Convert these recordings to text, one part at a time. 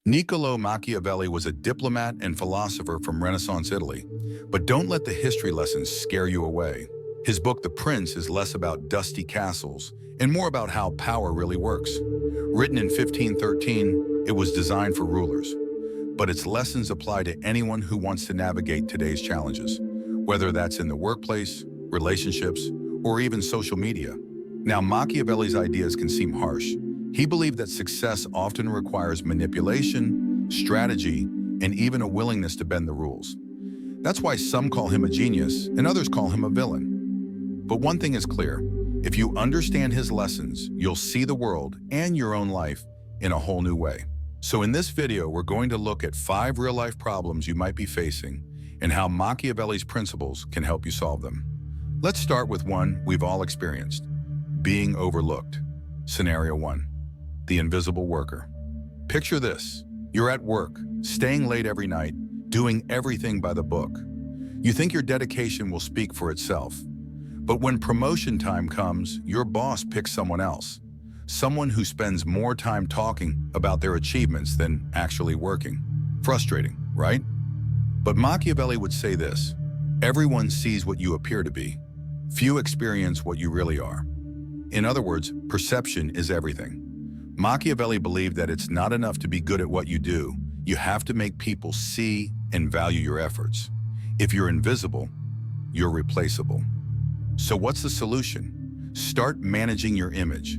Niccolò Machiavelli was a diplomat and philosopher from Renaissance Italy, but don't let the history lessons scare you away. His book, The Prince, is less about dusty castles and more about how power really works. Written in 1513, it was designed for rulers, but its lessons apply to anyone who wants to navigate today's challenges, whether that's in the workplace, relationships, or even social media. Now, Machiavelli's ideas can seem harsh. He believed that success often requires manipulation, strategy, and even a willingness to bend the rules. That's why some call him a genius and others call him a villain. But one thing is clear: if you understand his lessons, you'll see the world and your own life in a whole new way. So in this video, we're going to look at 5 real-life problems you might be facing and how Machiavelli's principles can help you solve them. Let's start with one we've all experienced: being overlooked. Scenario 1. The invisible worker. Picture this. You're at work, staying late every night, doing everything by the book. You think your dedication will speak for itself. But when promotion time comes, your boss picks someone else. Someone who spends more time talking about their achievements than actually working. Frustrating, right? But Machiavelli would say this: everyone sees what you appear to be. Few experience what you really are. In other words, perception is everything. Machiavelli believed that it's not enough to be good at what you do. You have to make people see and value your efforts. If you're invisible, you're replaceable. So what's the solution? Start managing your image.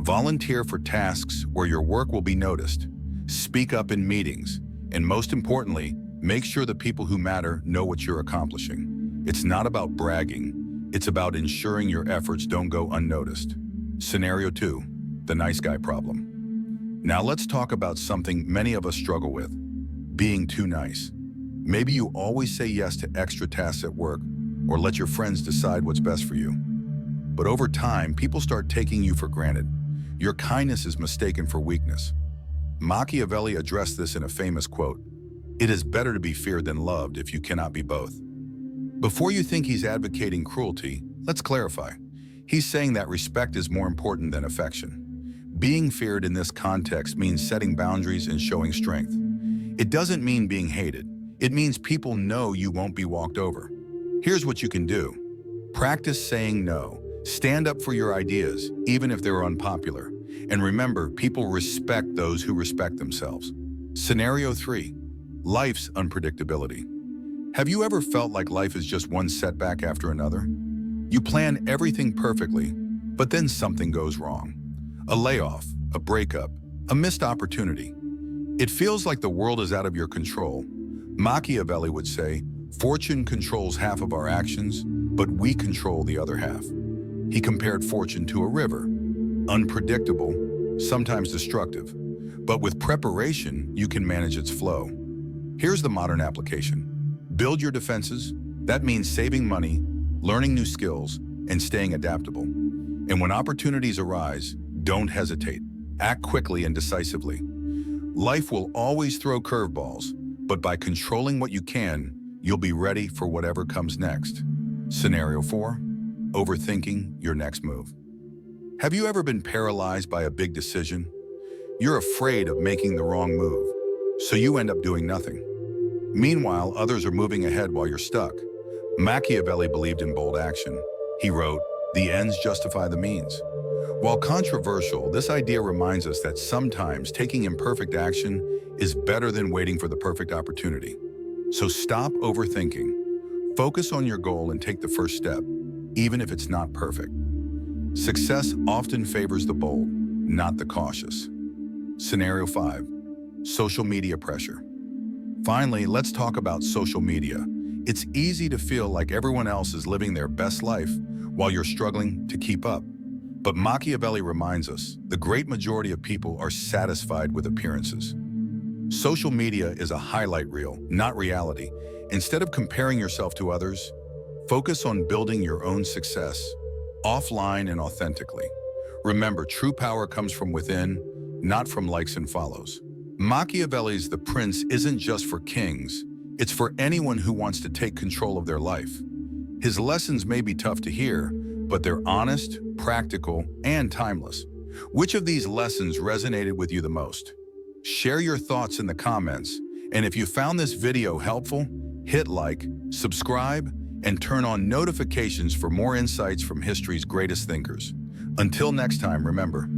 Volunteer for tasks where your work will be noticed. Speak up in meetings. And most importantly, make sure the people who matter know what you're accomplishing. It's not about bragging. It's about ensuring your efforts don't go unnoticed. Scenario 2. The nice guy problem. Now let's talk about something many of us struggle with: being too nice. Maybe you always say yes to extra tasks at work or let your friends decide what's best for you. But over time, people start taking you for granted. Your kindness is mistaken for weakness. Machiavelli addressed this in a famous quote: "It is better to be feared than loved if you cannot be both." Before you think he's advocating cruelty, let's clarify. He's saying that respect is more important than affection. Being feared in this context means setting boundaries and showing strength. It doesn't mean being hated. It means people know you won't be walked over. Here's what you can do. Practice saying no. Stand up for your ideas, even if they're unpopular. And remember, people respect those who respect themselves. Scenario 3. Life's unpredictability. Have you ever felt like life is just one setback after another? You plan everything perfectly, but then something goes wrong. A layoff, a breakup, a missed opportunity. It feels like the world is out of your control. Machiavelli would say, fortune controls half of our actions, but we control the other half. He compared fortune to a river: unpredictable, sometimes destructive, but with preparation, you can manage its flow. Here's the modern application. Build your defenses. That means saving money, learning new skills, and staying adaptable. And when opportunities arise, don't hesitate. Act quickly and decisively. Life will always throw curveballs, but by controlling what you can, you'll be ready for whatever comes next. Scenario 4. Overthinking your next move. Have you ever been paralyzed by a big decision? You're afraid of making the wrong move, so you end up doing nothing. Meanwhile, others are moving ahead while you're stuck. Machiavelli believed in bold action. He wrote, "The ends justify the means." While controversial, this idea reminds us that sometimes taking imperfect action is better than waiting for the perfect opportunity. So stop overthinking. Focus on your goal and take the first step, even if it's not perfect. Success often favors the bold, not the cautious. Scenario 5. Social media pressure. Finally, let's talk about social media. It's easy to feel like everyone else is living their best life while you're struggling to keep up. But Machiavelli reminds us, the great majority of people are satisfied with appearances. Social media is a highlight reel, not reality. Instead of comparing yourself to others, focus on building your own success, offline and authentically. Remember, true power comes from within, not from likes and follows. Machiavelli's The Prince isn't just for kings, it's for anyone who wants to take control of their life. His lessons may be tough to hear, but they're honest, practical, and timeless. Which of these lessons resonated with you the most? Share your thoughts in the comments, and if you found this video helpful, hit like, subscribe, and turn on notifications for more insights from history's greatest thinkers. Until next time, remember,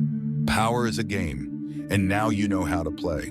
power is a game, and now you know how to play.